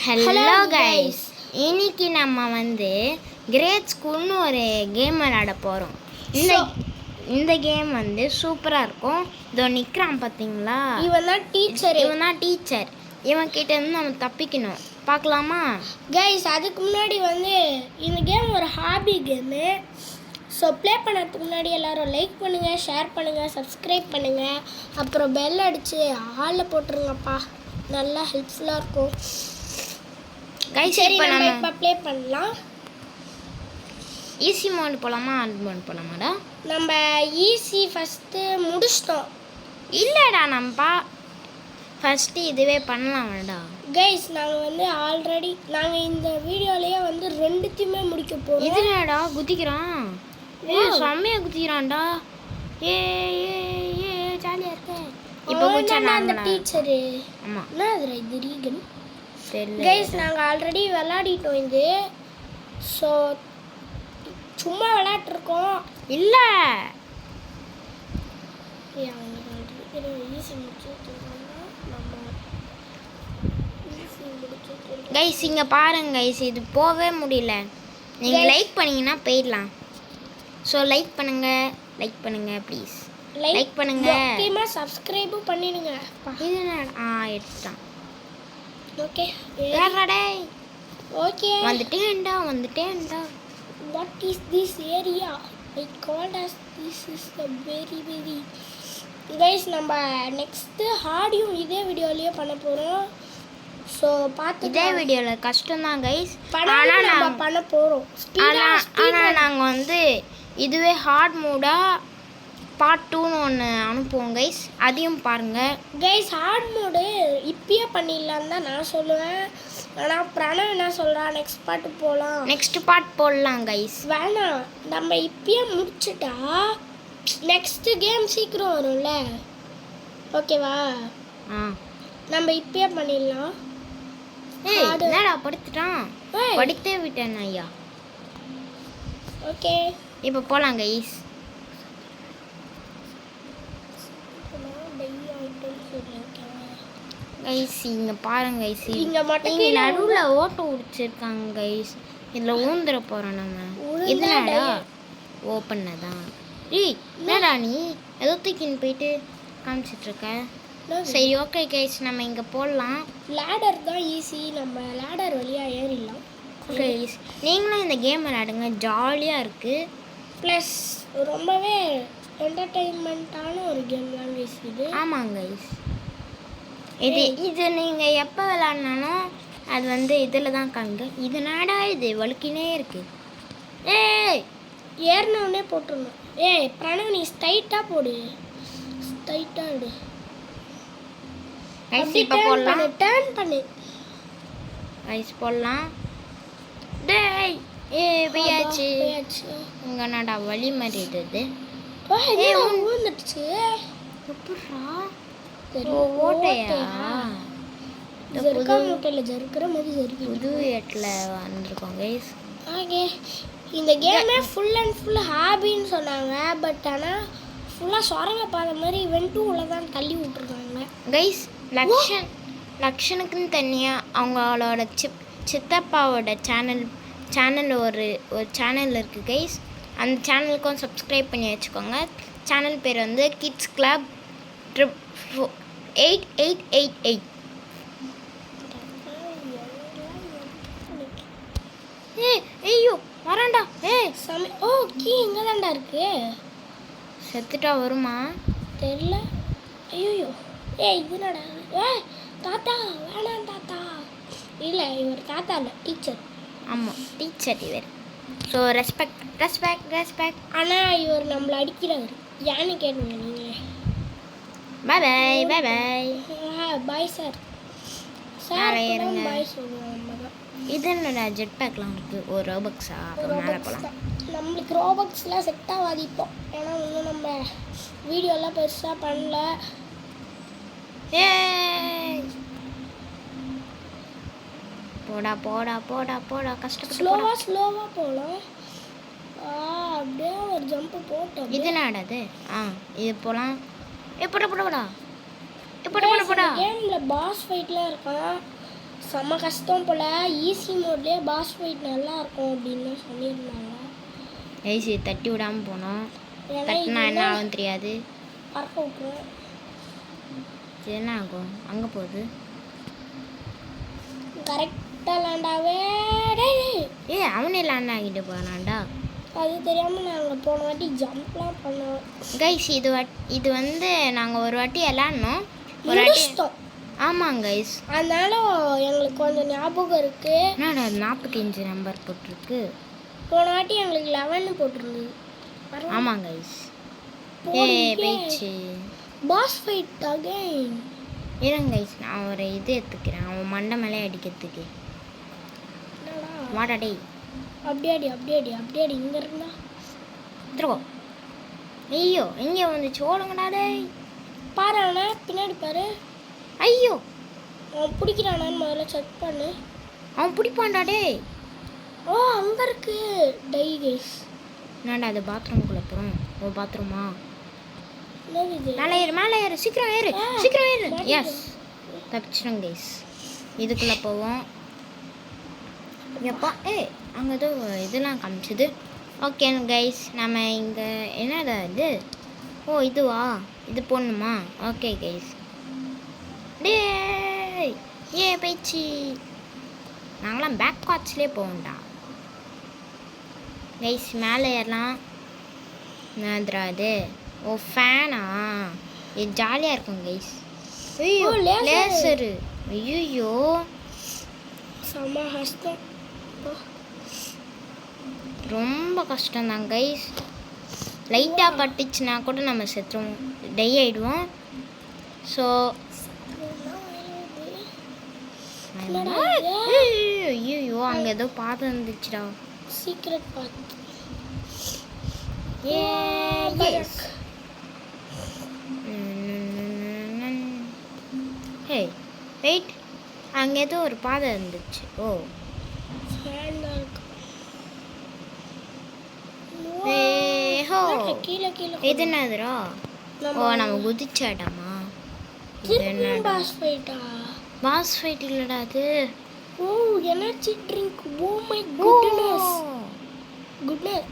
Hello guys, இன்னைக்கு நம்ம வந்து கிரேட் ஸ்கூல்னு ஒரு கேம் விளையாட போகிறோம். இந்த கேம் வந்து சூப்பராக இருக்கும். இதோ நிற்கிறான் பார்த்தீங்களா, இவன் தான் டீச்சர். இவன் கிட்ட இருந்து நம்ம தப்பிக்கணும். பார்க்கலாமா கைஸ்? அதுக்கு முன்னாடி வந்து இந்த கேம் ஒரு ஹாபி கேமு. ஸோ ப்ளே பண்ணுறதுக்கு முன்னாடி எல்லோரும் லைக் பண்ணுங்கள், ஷேர் பண்ணுங்கள், சப்ஸ்கிரைப் பண்ணுங்கள், அப்புறம் பெல் அடித்து ஆளில் போட்டுருங்கப்பா. நல்லா ஹெல்ப்ஃபுல்லாக இருக்கும் கைஸ். சரி, நம்ம இப்போ ப்ளே பண்ணலாம். ஈஸி மோட் போகலாமா, ஹார்ட் மோட் போகலாமாடா? நம்ம ஈஸி ஃபஸ்ட்டு முடிச்சிட்டோம். இல்லைடா, நம்ம ஃபஸ்ட்டு இதுவே பண்ணலாம்டா கைஸ். நாங்கள் வந்து ஆல்ரெடி இந்த வீடியோலேயே வந்து ரெண்டுத்தையுமே முடிக்க போகிறோம். இதுலடா குதிக்கிறான், செம்மையாக குதிக்கிறான்டா. ஏ ஜாலியாக இருக்கு. இப்போ அந்த டீச்சரு. ஆமாம், என்ன அது இது ரீகன் கைஸ். நாங்கள் ஆல்ரெடி விளையாடிட்டோம் இது. ஸோ சும்மா விளையாட்டுருக்கோம். இல்லை கைஸ், இங்கே பாருங்க கைஸ், இது போகவே முடியல. நீங்கள் லைக் பண்ணிங்கன்னா போயிடலாம். ஸோ லைக் பண்ணுங்கள் ப்ளீஸ். லைக் பண்ணுங்க, முக்கியமாக சப்ஸ்கிரைபும் பண்ணிடுங்க. இது எடுத்துட்டான். ஓகே ஓகே, வந்துட்டேன்டா. What is this area? I called as this is the very guys. நம்ம நெக்ஸ்ட்டு ஹார்டியும் இதே வீடியோலேயே பண்ண போகிறோம். ஸோ பார்த்து இதே வீடியோவில் கஷ்டம்தான் கைஸ், ஆனால் நம்ம பண்ண போகிறோம். ஆனால் நாங்கள் வந்து இதுவே ஹார்ட் மோடாக பார்ட் 2ன்னு ஒன்று அனுப்புவோம் கைஸ், அதையும் பாருங்கள் கைஸ். ஹார்ட் மோடு இப்பயே பண்ணிடலான்னு தான் நான் சொல்லுவேன். ஆனால் பிரணவ் என்ன சொல்கிறா, நெக்ஸ்ட் பார்ட் போடலாம் கைஸ். வேணாம், நம்ம இப்பயே முடிச்சுட்டா நெக்ஸ்ட்டு கேம் சீக்கிரம் வரும்ல. ஓகேவா? நம்ம இப்பயே பண்ணிடலாம். என்னடா படுத்துட்டான், படுத்தே விட்டேன் ஐயா. ஓகே, இப்போ போகலாம் கைஸ். கைஸ் இங்கே பாருங்க கைஸ், இங்கே நடுவில் ஓட்டை உடிச்சிருக்காங்க கைஸ். இதில் ஊந்துட போகிறோம் நம்ம. இதனாடா ஓப்பன் தான். என்னடா நீ ஏதோ தூக்கின்னு போயிட்டு காமிச்சிட்ருக்க. சரி ஓகே கைஸ், நம்ம இங்கே போடலாம். லேடர் தான் ஈஸி, நம்ம லேடர் வழியாக ஏறிடலாம் கைஸ். நீங்களும் இந்த கேம் விளையாடுங்க, ஜாலியாக இருக்குது. ப்ளஸ் ரொம்பவே என்டர்டெயின்மெண்ட்டான ஒரு கேம் தான் கைஸ் இது. ஆமாங்க கைஸ், இது நீங்கள் எப்போ விளாட்னாலும் அது வந்து இதில் தான் காங்க. இது நாடா இது வழுக்கினே இருக்குது. ஏறினவுடனே போட்டுருணும். பிரணவ் நீ ஸ்ட்ரைட்டாக போடு, ஸ்ட்ரைட்டாக எடு. இப்போ போடலாம், டர்ன் பண்ணு ரைஸ் போடலாம். போயாச்சு. இங்கே நாடா வழி மாதிரி இது ஊந்துடுச்சு. எப்படா ஓட்டையா ஜருக்கிற மாதிரி புது ஏட்டில் வந்திருக்கோம் கைஸ். ஓகே, இந்த கேமே ஃபுல் அண்ட் ஃபுல் ஹாபின்னு சொன்னாங்க. பட் ஆனால் ஃபுல்லாக சொரங்க பார்த்த மாதிரி வென்டூவில் தான் தள்ளி விட்ருக்காங்க கைஸ். லக்ஷனுக்குன்னு தனியாக அவங்களோட சித்தப்பாவோட சேனல் ஒரு சேனல் இருக்குது கைஸ். அந்த சேனலுக்கும் சப்ஸ்கிரைப் பண்ணி வச்சுக்கோங்க. சேனல் பேர் வந்து கிட்ஸ் கிளப் 8888. ஐயோ வரான்டா. ஓ கீ இங்கே தான்டா இருக்கு. செத்துட்டா வருமா தெரியல. ஐயோ இதுனடா. தாத்தா வேணாம் தாத்தா. இல்லை இவர் தாத்தா இல்லை, டீச்சர். ஆமாம் டீச்சர் இவர். So respect. ஆனால் இவர் நம்மளை அடிக்கிறாரு. ஏன்னு கேட்டுங்க நீங்களே. Bye sir. பாய் சொல்லுவாங்க. இது என்னடா ஜெட் பேக்லாம் இருக்குது, ஒரு ரோபக்ஸா? அப்புறம் மேலே போகலாம். நம்மளுக்கு ரோபக்ஸ்லாம் செட் ஆகாது இப்போ, ஏன்னா இன்னும் நம்ம வீடியோலாம் பெருசாக பண்ணல. போடா கஷ்டப்பட்டு ஸ்லோவாக போகலாம். அப்படியே ஒரு ஜம்ப்பு போட்டோம். இது என்னடாது? இது போகலாம். போடா கேம்ல பாஸ் ஃபைட்லாம் இருக்கா. செம்ம கஷ்டம் போல். ஈஸி மோட்லேயே பாஸ் ஃபைட் நல்லா இருக்கும் அப்படின்னு சொல்லியிருந்தாங்க. ஈஸி தட்டி விடாமல் போனோம். தட்டினா என்ன ஆகும் தெரியாது. பறக்க விட்டுரும். என்ன ஆகும்? அங்கே போகுது. கரெக்டாக லேண்டாவே. அவனே லேண்ட் ஆகிட்டு போனான்டா. அது தெரியாமல் நாங்கள் போன வாட்டி ஜம்ப்லாம் பண்ணோம். கைஸ் இது வந்து நாங்கள் ஒரு வாட்டி விளாட்னோம். ஒரு வாட்டி ஆமாங்க கைஸ். அதனால எங்களுக்கு கொஞ்சம் ஞாபகம் இருக்குது. என்னடா 45 நம்பர் போட்டிருக்கு. போன வாட்டி எங்களுக்கு 11 போட்டிருந்தது. ஆமாங்க கைஸ். போயிடுச்சு. Pass fight again. இருங்க கைஸ், நான் ஒரு இது எடுத்துக்கிறேன். அவன் மண்டை மேலே அடிக்கிறதுக்கு. வாடா டேய். அப்படியாடி இங்கே இருந்தா திருவோ. ஐயோ எங்கே வந்துச்சு? ஓடுங்கடா டேய். பாரு அவனை பின்னாடி பாரு. ஐயோ அவன் பிடிக்கிறானான்னு முதல்ல செக் பண்ணு. அவன் பிடிப்பான்டா டேய். ஓ அங்கே இருக்கு டை கைஸ். என்னடா அது பாத்ரூம்குள்ளே போகிறோம். ஓ பாத்ரூமா? என்னது? மேலே ஏறு சீக்கிரம் ஏறு. எஸ் தப்பிச்சிடும் கைஸ். இதுக்குள்ளே போவோம். எப்பா அங்கே ஏதோ இதெல்லாம் காமிச்சிது. ஓகே கைஸ், நம்ம இங்கே என்னடா இது? ஓ இதுவா? இது போடணுமா? Okay guys. டே போயிடுச்சு. நாங்களாம் பேக் வாட்ச்லேயே போவோம்டா கைஸ். மேலே ஏறலாம். என்னதுரா அது? ஓ ஃபேனா? இது ஜாலியாக இருக்கும் கைஸ். ஐயோ லேசரு. ஐயோ செம்ம கஷ்டம். ரொம்ப கஷ்டம்தான் கைஸ். லைட்டாக பட்டுச்சுன்னா கூட நம்ம செத்துருவோம், டை ஆகிடுவோம். ஸோ ஐயோ அங்கே ஏதோ பார்த்து இருந்துச்சுடா. சீக்ரெட் பாத். ஹே வெயிட், அங்கே ஏதோ ஒரு பாதை இருந்துச்சு. ஓ இது என்னதுரா? ஓ நம்ம குதிச்சாட்டாமா? பாஸ் ஃபைட் இல்லடா அது. ஓ energy drink. Oh my goodness.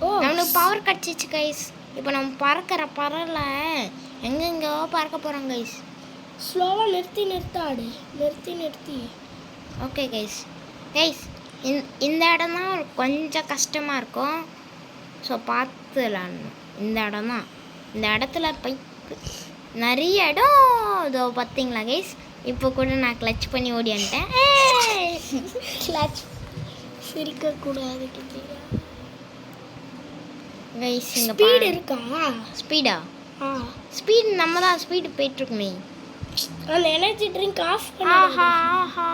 ஓ நம்மளுக்கு பவர் கிடச்சிச்சு கைஸ். இப்போ நம்ம பறக்கல எங்கெங்கோ பறக்க போகிறோம் கைஸ். ஸ்லோவாக நிறுத்தாடு. நிறுத்தி. Okay guys. இந்த இடம் தான் கொஞ்சம் கஷ்டமாக இருக்கும். ஸோ பார்த்து விளாடணும். இந்த இடம் தான். இந்த இடத்துல பைப்பு நிறைய இடம். இதோ பார்த்தீங்களா கைஸ், இப்போ கூட நான் கிளச் பண்ணி ஓடியான்ட்டேன். கிளச் சிரிக்கக்கூடாது கைஸ். இங்கே ஸ்பீடு இருக்கா? ஸ்பீடா? ஸ்பீட் நம்ம தான் ஸ்பீடு போயிட்டுருக்குமே. அந்த எனர்ஜி ட்ரிங்க் ஆஃப் பண்ணு. ஆஹா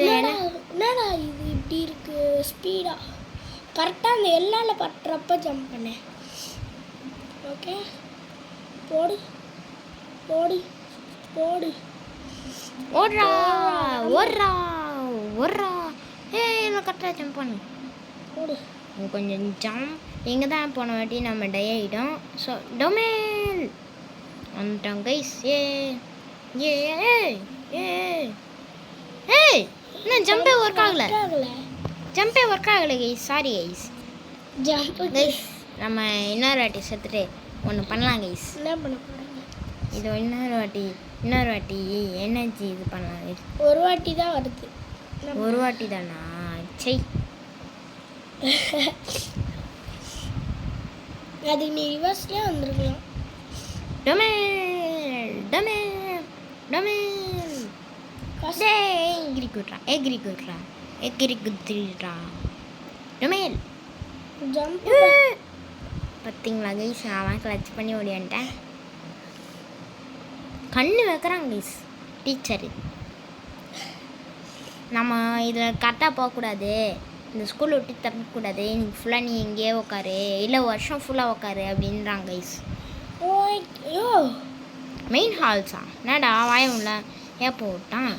என்னடா இது இப்படி இருக்கு? ஸ்பீடா கரெக்டாக அந்த எல்லால பட்டுறப்ப ஜம்ப் பண்ணேன். ஓகே போடு. ஓடுறா. நான் கரெக்டாக ஜம்ப் பண்ணு. போடு. கொஞ்சம் ஜம்ப். இங்கே தான் போன வாட்டி நம்ம டை ஆகிட்டோம். ஸோ டொமேல் வந்துட்டோம் கைஸ். என்ன ஜம்பே ஒர்க் ஆகலை கைஸ். Sorry guys. கைஸ் நம்ம இன்னொரு வாட்டி செத்துட்டு ஒன்று பண்ணலாம் கைஸ். என்ன பண்ண போகிறீங்க? இது இன்னொரு வாட்டி எனர்ஜி இது பண்ணலாம் கைஸ். ஒரு வாட்டி தான் வருது. ஒரு வாட்டி தானா? சை அது நீ ரிவர்ஸ்லேயே வந்துருக்கலாம். எகிரி குதிரா டொமேல். ஜம்ப். பார்த்தீங்களா கைஸ், நான் கிளச் பண்ணி ஓடியான்ட்டேன். கண்ணு வைக்கிறாங்க கைஸ் டீச்சரு. நம்ம இதில் கரெக்டாக போகக்கூடாது, இந்த ஸ்கூல் விட்டு தரக்கூடாது, இன்னைக்கு ஃபுல்லாக நீ எங்கேயே உட்காரு, இல்லை வருஷம் ஃபுல்லாக உட்காரு அப்படின்றாங்க கைஸ். ஓய்யோ மெயின் ஹால்ஸா? என்னடா வாயம்ல ஏப்போ விட்டான்.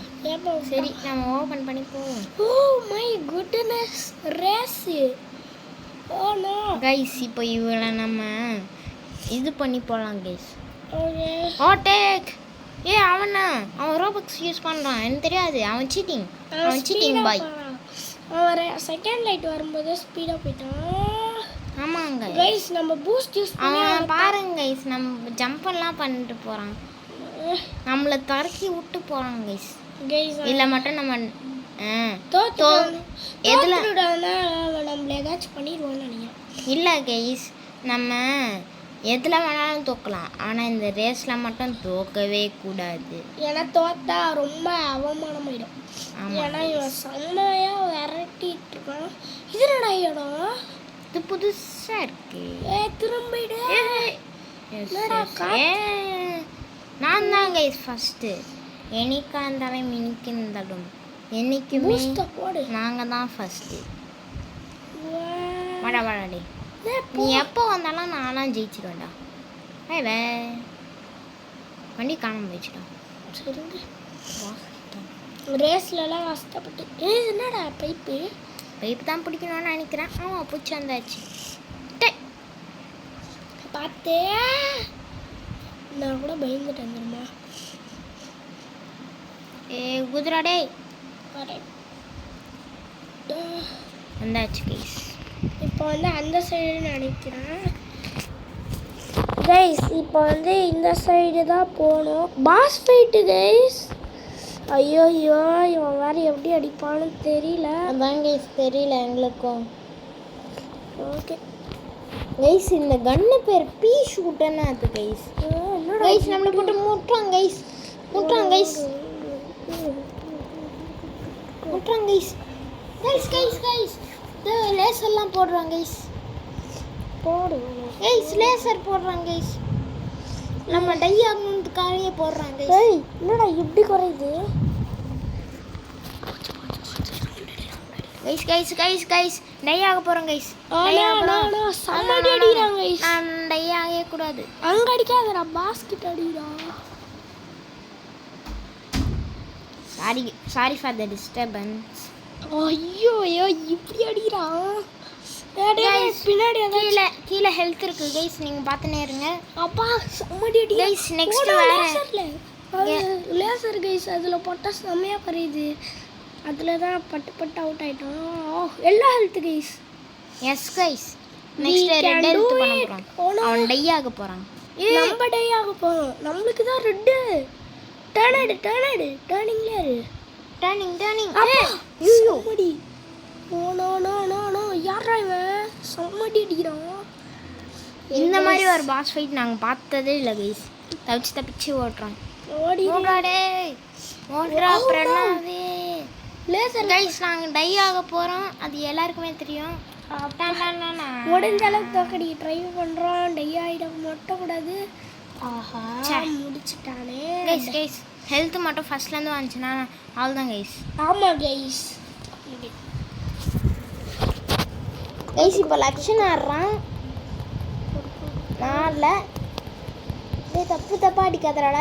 சரி நம்ம ஓப்பன் பண்ணி போவோம். Oh my goodness. Race. Oh no guys, இப்போ இவளை நம்ம இது பண்ணி போகலாம் கைஸ். ஓகே ஓடேக். அவன் ரோபக்ஸ் யூஸ் பண்ணுறான், எனக்கு தெரியாது. அவன் சீட்டிங் பாய். அவன் செகண்ட் லைட் வரும்போது ஸ்பீடாக போயிட்டான். ஆமாங்க கைஸ், நம்ம பூஸ்ட் யூஸ் அவன் பாருங்க கைஸ், நம்ம ஜம்ப் எல்லாம் பண்ணிட்டு போகிறான், நம்மளை தரக்கி விட்டு போகிறான் கைஸ். இல்லை மட்டும் நம்ம நம்மள ஏதாச்சும் பண்ணிடுவோம்னு நினைக்கிறேன். இல்லை கைஸ், நம்ம எதில் வேணாலும் தோக்கலாம், ஆனால் இந்த ரேஸில் மட்டும் தோக்கவே கூடாது. ஏன்னா தோத்தா ரொம்ப அவமானமாயிடும். ஏன்னா இவன் செம்மையாக விரட்டிட்டு இருக்கான். இது என்னடா இடம், இது புதுசாக இருக்கு. திரும்பிடு. நான் தான் கைஸ் ஃபஸ்ட்டு. என்னைக்கா இருந்தாலும் மினிக்கு இருந்தாலும் என்னைக்குமே நாங்கள் தான் ஃபஸ்ட்டு. வாடாடி, நீ எப்போ வந்தாலும் நானாக ஜெயிச்சிடுவேன்டா. வண்டி காணாம போயிடுச்சுடா. சரிங்க, ரேஸ்லலாம் கஷ்டப்பட்டு. என்னடா பைப்பு தான் பிடிக்கணும்னு நினைக்கிறேன். ஆமாம், பிடிச்சி வந்தாச்சு. பார்த்தே நான் கூட பயந்துட்டேன் தெரியுமா. குதிராடே வந்தாச்சு கைஸ். இப்போ வந்து அந்த சைடு நினைக்கிறேன் கைஸ். இப்போ வந்து இந்த சைடு தான் போகணும். Pass fight guys. ஐயோ இவன் வேறு எப்படி அடிப்பான்னு தெரியல. அதான் கைஸ் தெரியல எங்களுக்கும். ஓகே கைஸ், இந்த கன்னு பேர் பீ ஷூட்டர்னு அது கைஸ். கைஸ் நம்மளை போட்டு முட்டுறான் கைஸ். லேசர்லாம் போடுறாங்க கைஸ். லேசர் போடுறாங்க கைஸ். நம்ம டை ஆகணுன்றதுக்காகவே போடுறாங்க கைஸ். என்னடா இப்படி குறையுது கைஸ். டை ஆக போகிறோம் கைஸ். சம்மடி அடிக்கிறாங்க கைஸ். டை ஆகவே கூடாது. அங்கே அடிக்காதடா, பாஸ்கெட் அடிக்கிறா. Sorry for the disturbance. ஐயோ இப்படி அடிக்கிறான். பின்னாடி கீழே ஹெல்த் இருக்கு கைஸ், நீங்க பார்த்துனே இருங்க. அப்பா சம்மடி அடி கைஸ். நெக்ஸ்ட் லேசர் கைஸ், அதில் போட்டா செம்மையா பறியுது. அதில் தான் பட்டு அவுட் ஆயிட்டோம். எல்லா health guys. S guys, next red health பண்ண போறோம். அவன் டை ஆக போறான். நம்ம டை ஆக போறோம். நம்மளுக்கு தான் ரெட். டர்னிங்ல இரு. டர்னிங். சம்மடி. நோ யாரா இவன் சம்மடி அடிக்கிறான். இந்த மாதிரி ஒரு பாஸ் ஃபைட் நாங்கள் பார்த்ததே இல்லை கைஸ். தப்பிச்சு ஓடுறான். ஓடுறா பிரணாவே. லேசர் கைஸ், நாங்கள் டை ஆக போகிறோம், அது எல்லாருக்குமே தெரியும். உடஞ்ச அளவுக்கு தோக்கடி ட்ரை பண்ணுறோம். டை ஆகிட மட்டும் கூடாது. ஆஹா, முடிச்சுட்டானே கைஸ். ஹெல்த் மட்டும் ஃபர்ஸ்ட்லேருந்து வந்துச்சுன்னா அவ்வளோதான் கைஸ். ஆமாம் கைஸ். இப்போ லக்ஷன் ஆடுறான். நாளில் தப்பா அடிக்காதடாட.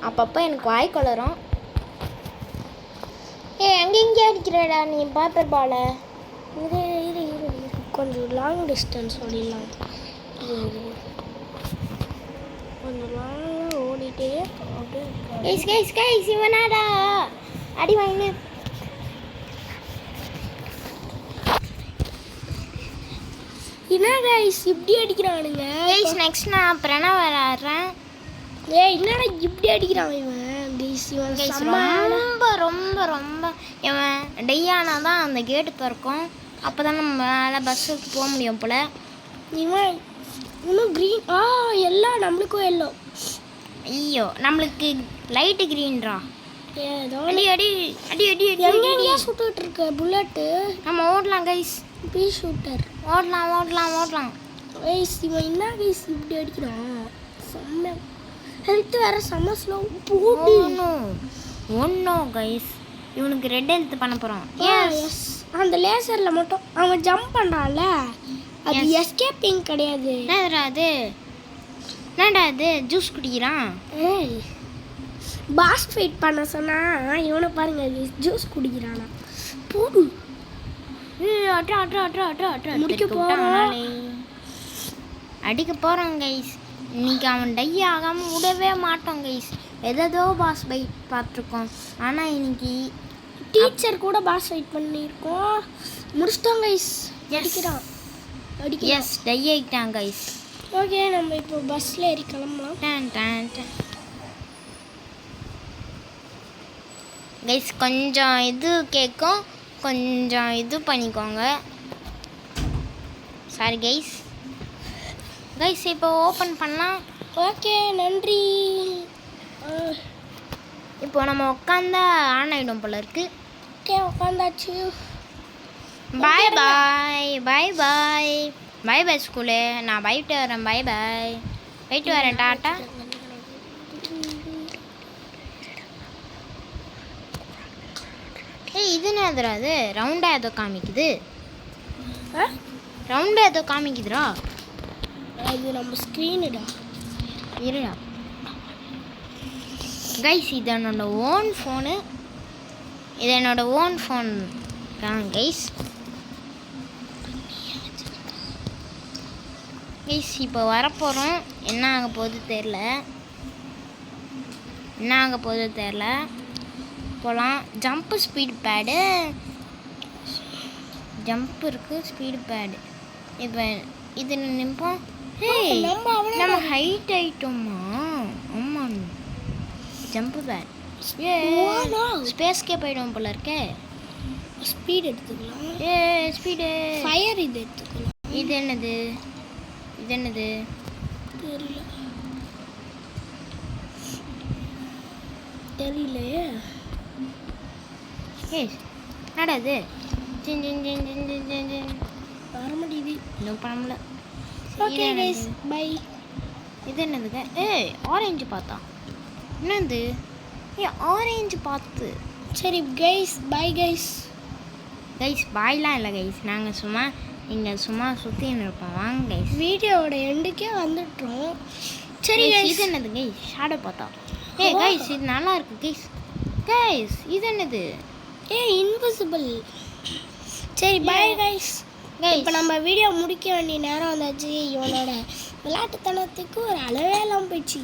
அப்பப்போ எனக்கு வாய் கொளரும். எங்கே அடிக்கிறடா நீ பேப்பர் பாலை? இரு கொஞ்சம் லாங் டிஸ்டன்ஸ் ஓடிடலாம். கொஞ்சம் லாங்காக ஓடிட்டே கைஸ். இவனாடா அடி வாங்கினு. என்ன கைஸ் இப்படி அடிக்கிறானுங்க கைஸ். நெக்ஸ்ட் நான் பிரணவ் விளையாடுறேன். என்னடா இப்படி அடிக்கிறான் இவன் கைஸ். ரொம்ப இவன் டெய்யானா தான் அந்த கேட்டு திறக்கும். அப்போ தான் நம்மளால் பஸ்ஸுக்கு போக முடியும் போல். இவன் இன்னும் க்ரீன். எல்லாம் நம்மளுக்கும் எல்லோ. ஐயோ, நம்மளுக்கு லைட்டு க்ரீன்ரா. அடி சுட்டுட்டு இருக்க புல்லட்டு. நம்ம ஓடலாம் கைஸ். பீ ஷூட்டர். ஓடலாம் கைஸ். இவன் என்ன கைஸ் இப்படி அடிக்கிறான்? செம்ம ஹெல்த் வேற செம்ம ஸ்லோ. ஒன்றும் கைஸ், இவனுக்கு ரெட் ஹெல்த் பண்ண போகிறோம். எஸ், அந்த லேசரில் மட்டும் அவன் ஜம்ப் பண்ணுறான்ல, அது எஸ்கேப்பிங் கிடையாது. என்னடா அது ஜூஸ் குடிக்கிறான். பாஸ் ஃபைட் பண்ண சொன்னா இவனை பாருங்க ஜூஸ் குடிக்கிறானா. போடு. முடிக்க போகிறோம். அடிக்க போகிறோம் கைஸ். இன்னைக்கு அவன் டை ஆகாமல் விடவே மாட்டோம் கைஸ். ஏதோ பாஸ் ஃபைட் பார்த்துருக்கோம், ஆனால் இன்னைக்கு டீச்சர் கூட பாஸ் ஃபைட் பண்ணியிருக்கோம், முடிச்சிட்டோம் கைஸ். அடிக்கிறான் எஸ் டை ஆகிட்டான் கைஸ். ஓகே, நம்ம இப்போ பஸ்ஸில் ஏறி கிளம்பலாம். கைஸ் கொஞ்சம் இது கேட்கும், கொஞ்சம் இது பண்ணிக்கோங்க. Sorry guys. கைஸ் இப்போ ஓப்பன் பண்ணலாம். ஓகே, நன்றி. இப்போ நம்ம உட்காந்தா ஆன் ஆகிடும் போல இருக்கு. ஓகே, உட்காந்தாச்சு. பாய் பாய் பாய் பாய் பாய் பாய் ஸ்கூலு. நான் போயிட்டு வரேன். பாய் பாய், போயிட்டு வரேன். டாட்டா. ஏய் இது என்னதுடா அது? ரவுண்டாக ஏதோ காமிக்குது. ரவுண்டாக ஏதோ காமிக்குதுடா. அது நம்ம ஸ்க்ரீனுடா. இருடா கைஸ், இது என்னோட ஓன் ஃபோனு. இது என்னோட ஓன் ஃபோன் கைஸ். கைஸ் இப்போ வரப்போகிறோம். என்ன ஆக போகுது தெரில. போகலாம். ஜம்ப்பு ஸ்பீடு பேடு, ஜம்ப் இருக்குது, ஸ்பீடு பேடு. இப்போ இது நிற்போம். நம்ம ஹைட் ஆகிட்டோமா? ஆமாம், ஜம்ப்பு பேட். ஸ்பேஸ்க்கே போயிடுவோம் போல இருக்கே. ஸ்பீடு எடுத்துக்கலாம். ஸ்பீடு ஃபயர் இது எடுத்துக்கலாம். இது என்னது? தெரியலையே. நடாது வர முடியுது. இன்னும் பண்ணல. Okay guys, bye. இது என்னதுங்க? ஆரஞ்சு பார்த்தா என்னது? ஆரஞ்சு பார்த்து. சரி கைஸ், பை கைஸ். பாய்லாம் இல்லை கைஸ், நாங்கள் சும்மா சுற்றின்னு இருப்போம். வாங்க கைஸ், வீடியோவோட எண்டுக்கே வந்துட்டோம். சரி கைஸ், இது என்னது கைஸ்? ஷேடோ பார்த்தா. கைஸ் இது நல்லா இருக்கு கைஸ். இது என்னது? இன்விசிபிள். சரி பை கைஸ். இப்போ நம்ம வீடியோ முடிக்க வேண்டிய நேரம் வந்தாச்சு. இவனோட விளையாட்டுத்தனத்துக்கு ஒரு அளவே எல்லாம் போயிடுச்சு.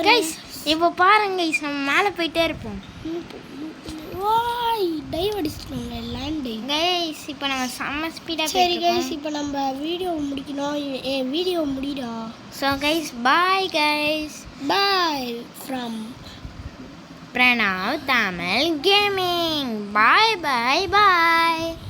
கைஸ் இப்போ பாருங்க கைஸ், நம்ம மேலே போயிட்டே இருப்போம். டைவ் அடிச்சிட்டோங்க, லேண்ட் கைஸ். இப்போ நம்ம செம்ம ஸ்பீடாக. சரி கைஸ், இப்போ நம்ம வீடியோ முடிக்கணும். வீடியோ முடிடா. So guys, bye guys. Bye from Pranav Tamil Gaming. Bye bye bye.